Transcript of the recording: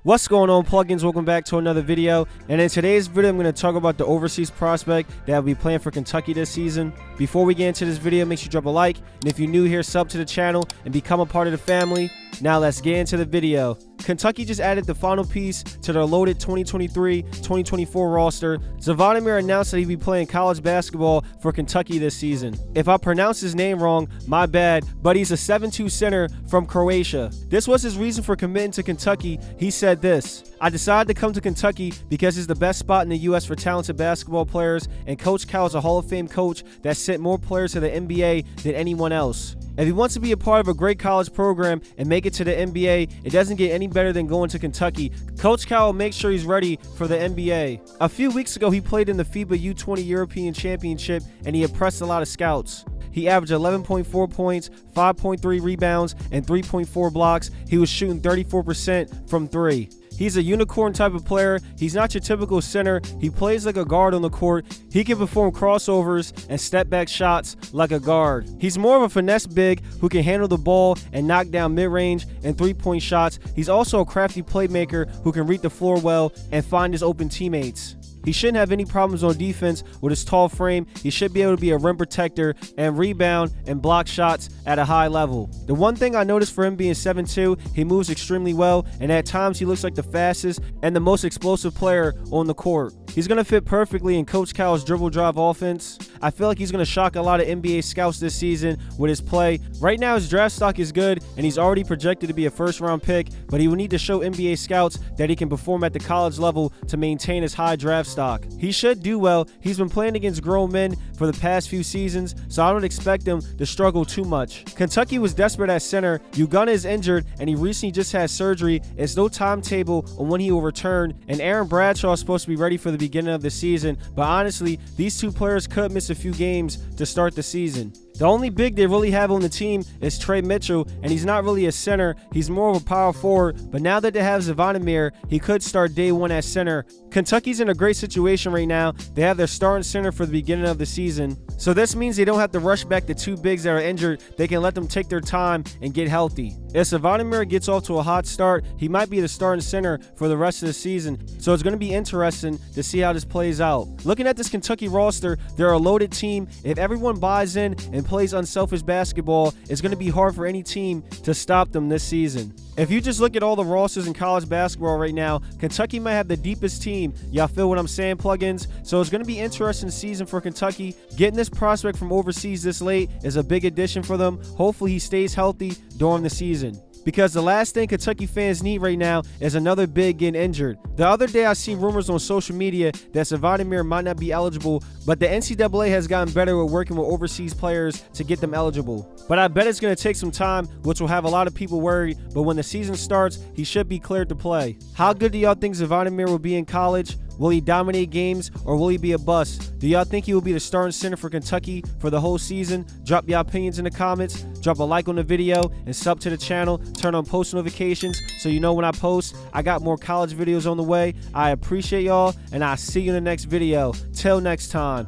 What's going on, plugins? Welcome back to another video. And in today's video, I'm going to talk about the overseas prospect that will be playing for Kentucky this season. Before we get into this video, make sure you drop a like, and if you're new here, sub to the channel and become a part of the family. Now let's get into the video. Kentucky just added the final piece to their loaded 2023-2024 roster. Zvonimir announced that he'd be playing college basketball for Kentucky this season. If I pronounce his name wrong, my bad, but he's a 7'2" center from Croatia. This was his reason for committing to Kentucky. He said this: "I decided to come to Kentucky because it's the best spot in the U.S. for talented basketball players, and Coach Cal is a Hall of Fame coach that sent more players to the NBA than anyone else. If he wants to be a part of a great college program and make it to the NBA, it doesn't get any better than going to Kentucky. Coach Cal will make sure he's ready for the NBA." A few weeks ago, he played in the FIBA U20 European Championship, and he impressed a lot of scouts. He averaged 11.4 points, 5.3 rebounds, and 3.4 blocks. He was shooting 34% from three. He's a unicorn type of player. He's not your typical center. He plays like a guard on the court. He can perform crossovers and step back shots like a guard. He's more of a finesse big who can handle the ball and knock down mid-range and three-point shots. He's also a crafty playmaker who can read the floor well and find his open teammates. He shouldn't have any problems on defense with his tall frame. He should be able to be a rim protector and rebound and block shots at a high level. The one thing I noticed for him being 7'2", he moves extremely well, and at times he looks like the fastest and the most explosive player on the court. He's going to fit perfectly in Coach Cal's dribble drive offense. I feel like he's going to shock a lot of NBA scouts this season with his play. Right now his draft stock is good, and he's already projected to be a first-round pick, but he will need to show NBA scouts that he can perform at the college level to maintain his high draft stock. He should do well. He's been playing against grown men for the past few seasons, so I don't expect him to struggle too much. Kentucky was desperate at center. Ugonna is injured, and he recently just had surgery. It's no timetable on when he will return, and Aaron Bradshaw is supposed to be ready for the beginning of the season, but honestly, these two players could miss a few games to start the season. The only big they really have on the team is Trey Mitchell, and he's not really a center. He's more of a power forward, but now that they have Zvonimir, he could start day one at center. Kentucky's in a great situation right now. They have their starting center for the beginning of the season, so this means they don't have to rush back the two bigs that are injured. They can let them take their time and get healthy. If Zvonimir gets off to a hot start, he might be the starting center for the rest of the season, so it's going to be interesting to see how this plays out. Looking at this Kentucky roster, they're a loaded team. If everyone buys in and plays unselfish basketball, it's going to be hard for any team to stop them this season. If you just look at all the rosters in college basketball right now, Kentucky might have the deepest team. Y'all feel what I'm saying, plugins? So it's going to be an interesting season for Kentucky. Getting this prospect from overseas this late is a big addition for them. Hopefully he stays healthy during the season, because the last thing Kentucky fans need right now is another big getting injured. The other day I seen rumors on social media that Zvonimir might not be eligible, but the NCAA has gotten better at working with overseas players to get them eligible. But I bet it's going to take some time, which will have a lot of people worried, but when the season starts, he should be cleared to play. How good do y'all think Zvonimir will be in college? Will he dominate games, or will he be a bust? Do y'all think he will be the starting center for Kentucky for the whole season? Drop your opinions in the comments, drop a like on the video, and sub to the channel. Turn on post notifications so you know when I post. I got more college videos on the way. I appreciate y'all, and I'll see you in the next video. Till next time.